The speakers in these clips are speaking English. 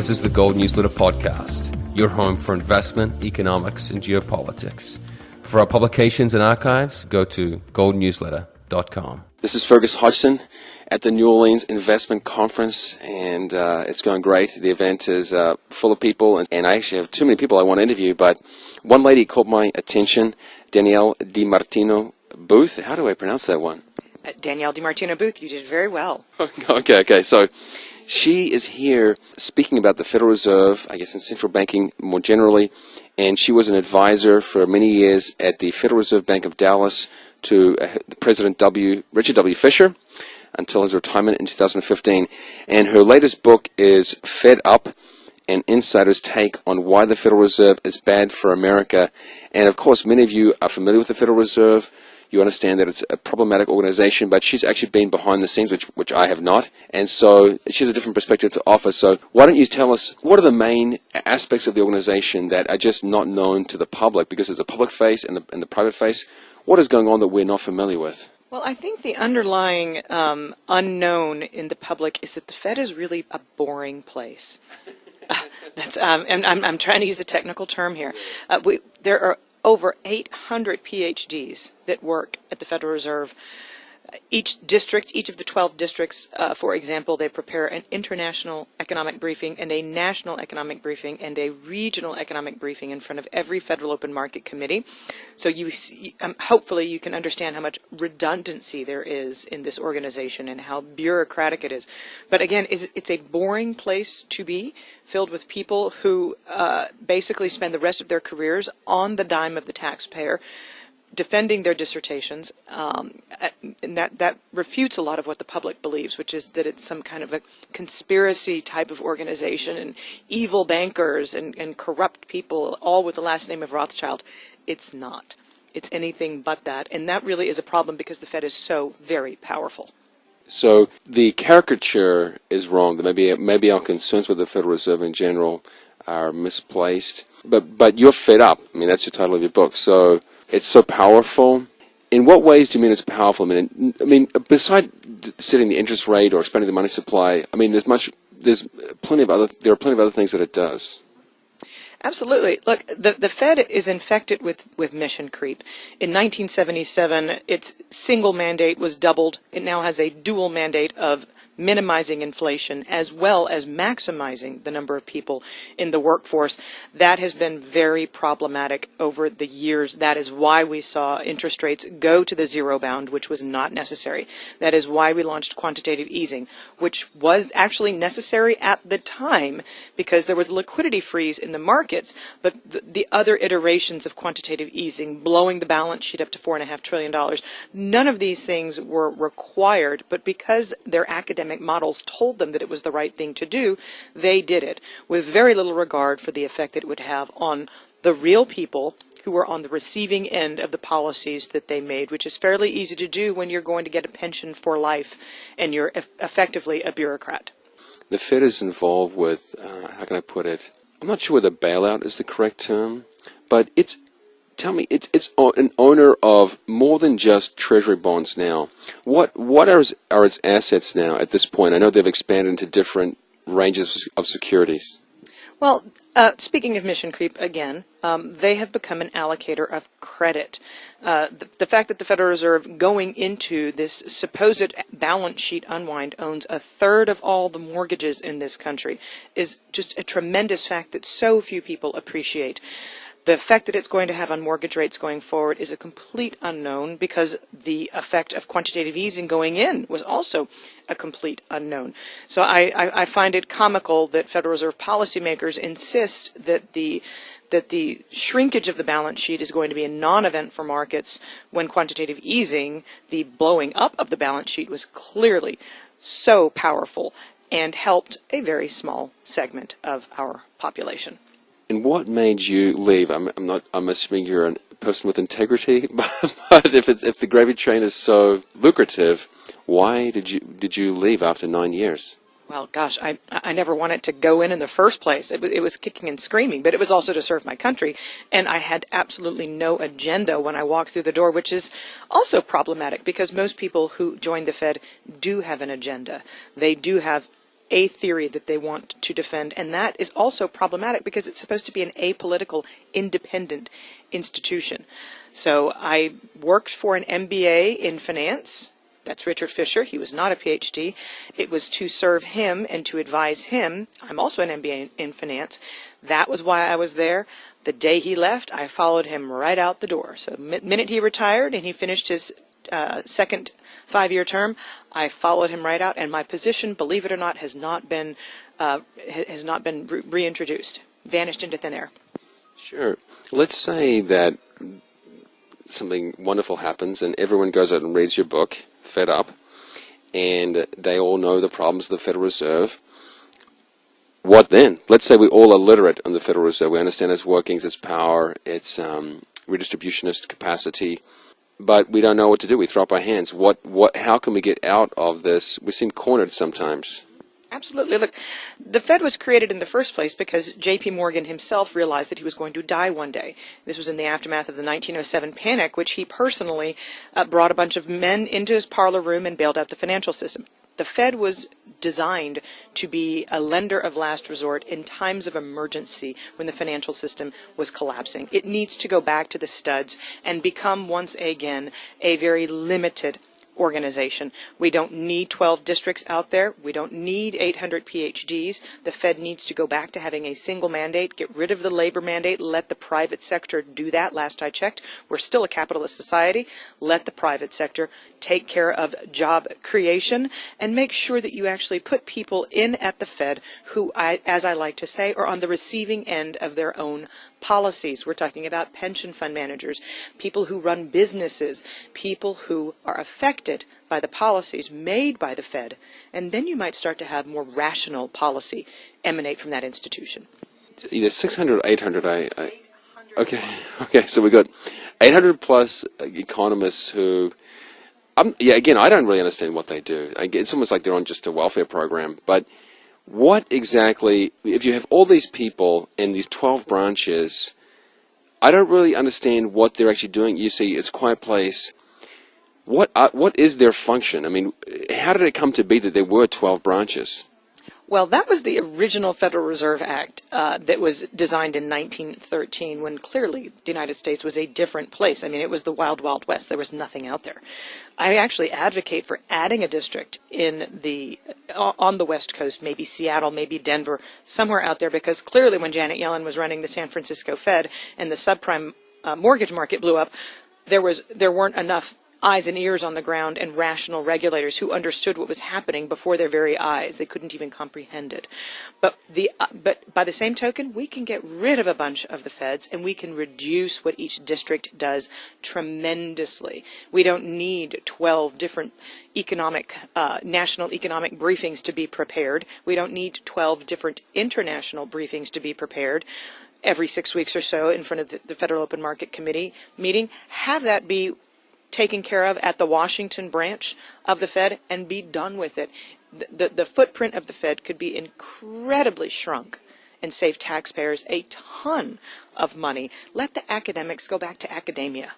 This is the Gold Newsletter Podcast, your home for investment, economics, and geopolitics. For our publications and archives, go to goldnewsletter.com. This is Fergus Hodgson at the New Orleans Investment Conference, and it's going great. The event is full of people, and I actually have too many people I want to interview, but one lady caught my attention, Danielle DiMartino Booth. How do I pronounce that one? Danielle DiMartino Booth, you did very well. Okay. So she is here speaking about the Federal Reserve, I guess in central banking more generally, and she was an advisor for many years at the Federal Reserve Bank of Dallas to President Richard W. Fisher until his retirement in 2015. And her latest book is Fed Up, an insider's take on why the Federal Reserve is bad for America. And of course, many of you are familiar with the Federal Reserve. You understand that it's a problematic organization, but she's actually been behind the scenes, which I have not. And so she has a different perspective to offer. So why don't you tell us, what are the main aspects of the organization that are just not known to the public? Because there's a public face and the private face. What is going on that we're not familiar with? Well, I think the underlying unknown in the public is that the Fed is really a boring place. And I'm trying to use a technical term here. There are over 800 PhDs that work at the Federal Reserve. Each of the 12 districts, for example, they prepare an international economic briefing and a national economic briefing and a regional economic briefing in front of every Federal Open Market Committee. So hopefully you can understand how much redundancy there is in this organization and how bureaucratic it is. But again, it's a boring place to be, filled with people who basically spend the rest of their careers on the dime of the taxpayer, defending their dissertations, and that refutes a lot of what the public believes, which is that it's some kind of a conspiracy type of organization and evil bankers and corrupt people, all with the last name of Rothschild. It's not. It's anything but that, and that really is a problem because the Fed is so very powerful. So the caricature is wrong. Maybe our concerns with the Federal Reserve in general are misplaced. But you're fed up. I mean, that's the title of your book. So it's so powerful. In what ways do you mean it's powerful? I mean, besides setting the interest rate or expanding the money supply, I mean, there are plenty of other things that it does. Absolutely. Look, the Fed is infected with mission creep. In 1977, its single mandate was doubled. It now has a dual mandate of minimizing inflation as well as maximizing the number of people in the workforce. That has been very problematic over the years. That is why we saw interest rates go to the zero bound, which was not necessary. That is why we launched quantitative easing, which was actually necessary at the time because there was a liquidity freeze in the markets, but the other iterations of quantitative easing, blowing the balance sheet up to $4.5 trillion, none of these things were required, but because their academic models told them that it was the right thing to do, they did it with very little regard for the effect that it would have on the real people who were on the receiving end of the policies that they made, which is fairly easy to do when you're going to get a pension for life and you're effectively a bureaucrat. The Fed is involved with, how can I put it? I'm not sure whether bailout is the correct term, but it's an owner of more than just treasury bonds now. What are its assets now at this point? I know they've expanded into different ranges of securities. Well, speaking of mission creep again, they have become an allocator of credit. The fact that the Federal Reserve, going into this supposed balance sheet unwind, owns a third of all the mortgages in this country is just a tremendous fact that so few people appreciate. The effect that it's going to have on mortgage rates going forward is a complete unknown because the effect of quantitative easing going in was also a complete unknown. So I find it comical that Federal Reserve policymakers insist that the shrinkage of the balance sheet is going to be a non-event for markets when quantitative easing, the blowing up of the balance sheet, was clearly so powerful and helped a very small segment of our population. And what made you leave? I'm assuming you're a person with integrity, but if the gravy train is so lucrative, why did you leave after 9 years? Well, gosh, I never wanted to go in the first place. It was kicking and screaming, but it was also to serve my country. And I had absolutely no agenda when I walked through the door, which is also problematic because most people who join the Fed do have an agenda. They do have a theory that they want to defend, and that is also problematic because it's supposed to be an apolitical, independent institution. So I worked for an MBA in finance. That's Richard Fisher. He was not a PhD. It was to serve him and to advise him. I'm also an MBA in finance. That was why I was there. The day he left, I followed him right out the door. So the minute he retired and he finished his second 5-year term, I followed him right out, and my position, believe it or not, has not been reintroduced, vanished into thin air. Sure. Let's say that something wonderful happens and everyone goes out and reads your book, Fed Up, and they all know the problems of the Federal Reserve. What then? Let's say we all are literate on the Federal Reserve. We understand its workings, its power, its redistributionist capacity, but we don't know what to do. We throw up our hands. How can we get out of this? We seem cornered sometimes. Absolutely. Look, the Fed was created in the first place because J.P. Morgan himself realized that he was going to die one day. This was in the aftermath of the 1907 panic, which he personally brought a bunch of men into his parlor room and bailed out the financial system. The Fed was designed to be a lender of last resort in times of emergency when the financial system was collapsing. It needs to go back to the studs and become once again a very limited organization. We don't need 12 districts out there. We don't need 800 PhDs. The Fed needs to go back to having a single mandate, get rid of the labor mandate, let the private sector do that. Last I checked, we're still a capitalist society. Let the private sector take care of job creation and make sure that you actually put people in at the Fed who, as I like to say, are on the receiving end of their own policies. We're talking about pension fund managers, people who run businesses, people who are affected by the policies made by the Fed, and then you might start to have more rational policy emanate from that institution. Either 600 or 800. Okay. So we got 800 plus economists who. Again, I don't really understand what they do. It's almost like they're on just a welfare program. But what exactly, if you have all these people and these 12 branches, I don't really understand what they're actually doing. You see, it's Quiet Place. What is their function? I mean, how did it come to be that there were 12 branches? Well, that was the original Federal Reserve Act that was designed in 1913 when clearly the United States was a different place. I mean, it was the wild, wild west. There was nothing out there. I actually advocate for adding a district on the West Coast, maybe Seattle, maybe Denver, somewhere out there, because clearly when Janet Yellen was running the San Francisco Fed and the subprime mortgage market blew up, there weren't enough eyes and ears on the ground and rational regulators who understood what was happening before their very eyes. They couldn't even comprehend it. But by the same token, we can get rid of a bunch of the feds and we can reduce what each district does tremendously. We don't need 12 different national economic briefings to be prepared. We don't need 12 different international briefings to be prepared every 6 weeks or so in front of the Federal Open Market Committee meeting. Have that be taken care of at the Washington branch of the Fed and be done with it. The footprint of the Fed could be incredibly shrunk and save taxpayers a ton of money. Let the academics go back to academia.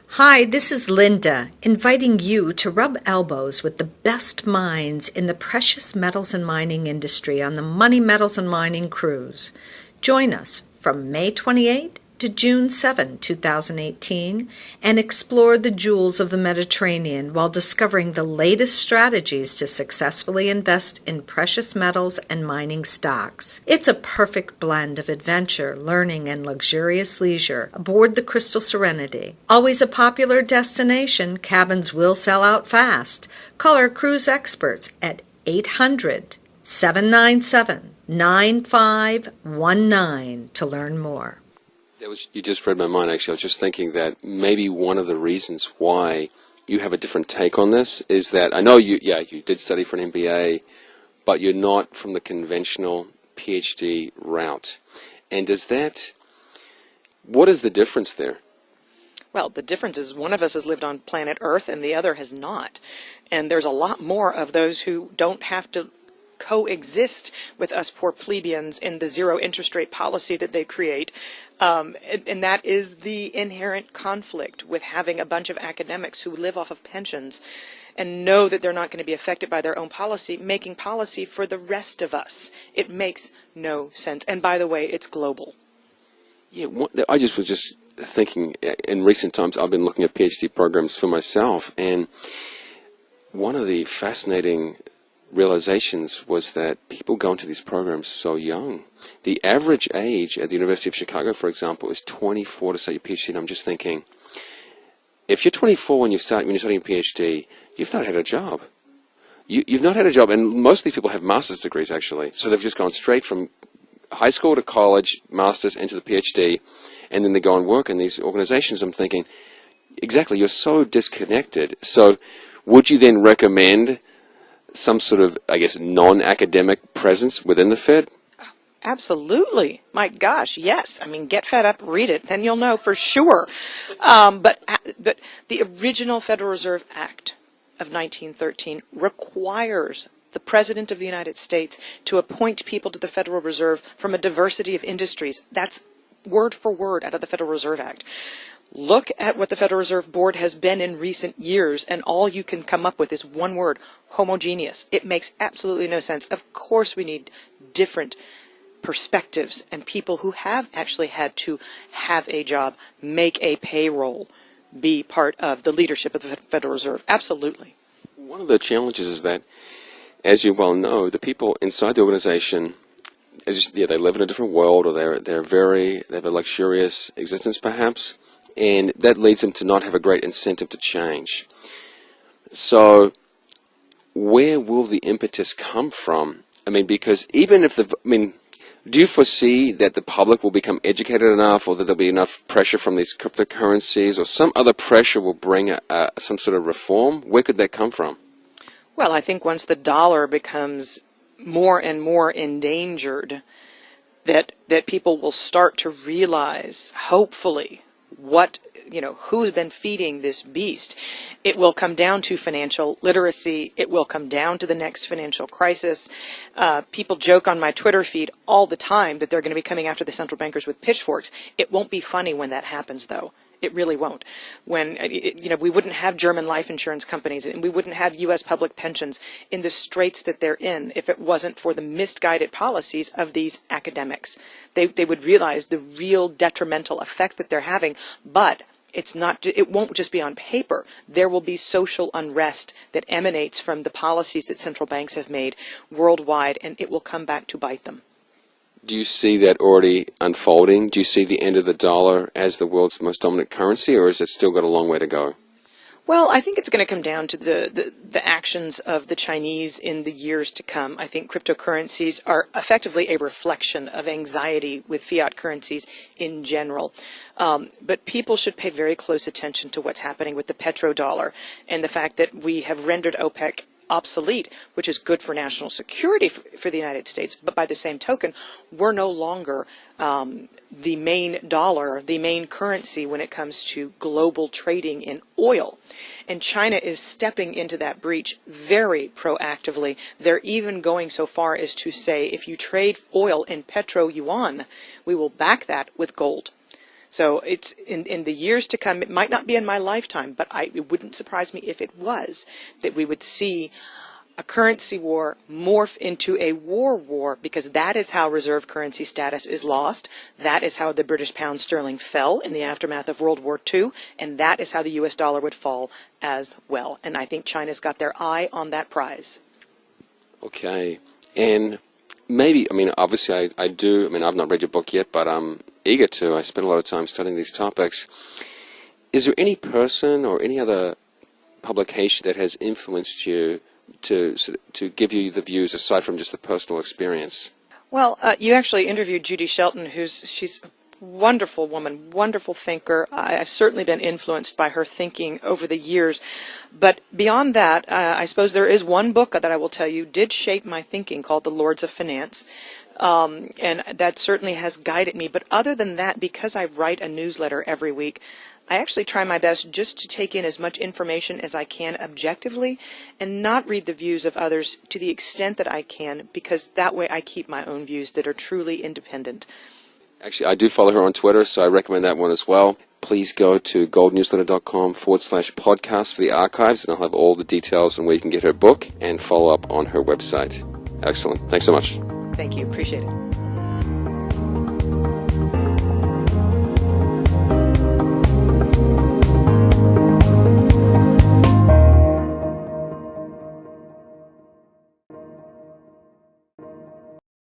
Hi, this is Linda, inviting you to rub elbows with the best minds in the precious metals and mining industry on the Money Metals and Mining Cruise. Join us from May 28 to June 7, 2018, and explore the jewels of the Mediterranean while discovering the latest strategies to successfully invest in precious metals and mining stocks. It's a perfect blend of adventure, learning, and luxurious leisure aboard the Crystal Serenity. Always a popular destination, cabins will sell out fast. Call our cruise experts at 800-797-9519 to learn more. You just read my mind, actually. I was just thinking that maybe one of the reasons why you have a different take on this is that I know you did study for an MBA, but you're not from the conventional PhD route. And what is the difference there? Well, the difference is one of us has lived on planet Earth and the other has not. And there's a lot more of those who don't have to coexist with us poor plebeians in the zero interest rate policy that they create. And that is the inherent conflict with having a bunch of academics who live off of pensions and know that they're not going to be affected by their own policy, making policy for the rest of us. It makes no sense. And by the way, it's global. Yeah, I was just thinking, in recent times I've been looking at PhD programs for myself, and one of the fascinating realizations was that people go into these programs so young. The average age at the University of Chicago, for example, is 24 to start your PhD, and I'm just thinking, if you're 24 when you're starting a PhD, you've not had a job. You've not had a job, and most of these people have master's degrees, actually. So they've just gone straight from high school to college, master's, into the PhD, and then they go and work in these organizations. I'm thinking, exactly, you're so disconnected. So would you then recommend some sort of, I guess, non-academic presence within the Fed? Absolutely. My gosh, yes. I mean, get fed up, read it, then you'll know for sure. But the original Federal Reserve Act of 1913 requires the President of the United States to appoint people to the Federal Reserve from a diversity of industries. That's word for word out of the Federal Reserve Act. Look at what the Federal Reserve Board has been in recent years, and all you can come up with is one word: homogeneous. It makes absolutely no sense. Of course we need different perspectives and people who have actually had to have a job, make a payroll, be part of the leadership of the Federal Reserve. Absolutely. One of the challenges is that, as you well know, the people inside the organization, they live in a different world, or they have a luxurious existence perhaps, and that leads them to not have a great incentive to change. So where will the impetus come from? I mean, because even if do you foresee that the public will become educated enough, or that there'll be enough pressure from these cryptocurrencies, or some other pressure will bring some sort of reform? Where could that come from? Well, I think once the dollar becomes more and more endangered, that people will start to realize, hopefully, who's been feeding this beast. It will come down to financial literacy. It will come down to the next financial crisis. People joke on my Twitter feed all the time that they're going to be coming after the central bankers with pitchforks. It won't be funny when that happens, though. It really won't. When, we wouldn't have German life insurance companies, and we wouldn't have U.S. public pensions in the straits that they're in if it wasn't for the misguided policies of these academics. They would realize the real detrimental effect that they're having, but it won't just be on paper. There will be social unrest that emanates from the policies that central banks have made worldwide, and it will come back to bite them. Do you see that already unfolding? Do you see the end of the dollar as the world's most dominant currency, or has it still got a long way to go? Well, I think it's going to come down to the actions of the Chinese in the years to come. I think cryptocurrencies are effectively a reflection of anxiety with fiat currencies in general. But people should pay very close attention to what's happening with the petrodollar and the fact that we have rendered OPEC obsolete, which is good for national security for the United States. But by the same token, we're no longer the main dollar, the main currency when it comes to global trading in oil. And China is stepping into that breach very proactively. They're even going so far as to say, if you trade oil in petro yuan, we will back that with gold. So it's in the years to come. It might not be in my lifetime, but it wouldn't surprise me if it was, that we would see a currency war morph into a war, because that is how reserve currency status is lost. That is how the British pound sterling fell in the aftermath of World War II, and that is how the U.S. dollar would fall as well. And I think China's got their eye on that prize. Okay. And maybe, obviously I do, I've not read your book yet, but I'm eager to. I spend a lot of time studying these topics. Is there any person or any other publication that has influenced you to give you the views aside from just the personal experience? Well, you actually interviewed Judy Shelton, she's a wonderful woman, wonderful thinker. I've certainly been influenced by her thinking over the years. But beyond that, I suppose there is one book that I will tell you did shape my thinking, called The Lords of Finance. And that certainly has guided me. But other than that, because I write a newsletter every week, I actually try my best just to take in as much information as I can objectively and not read the views of others to the extent that I can, because that way I keep my own views that are truly independent. Actually, I do follow her on Twitter, so I recommend that one as well. please go to goldnewsletter.com/podcast for the archives, and I'll have all the details on where you can get her book and follow up on her website. Excellent. Thanks so much. Thank you. Appreciate it.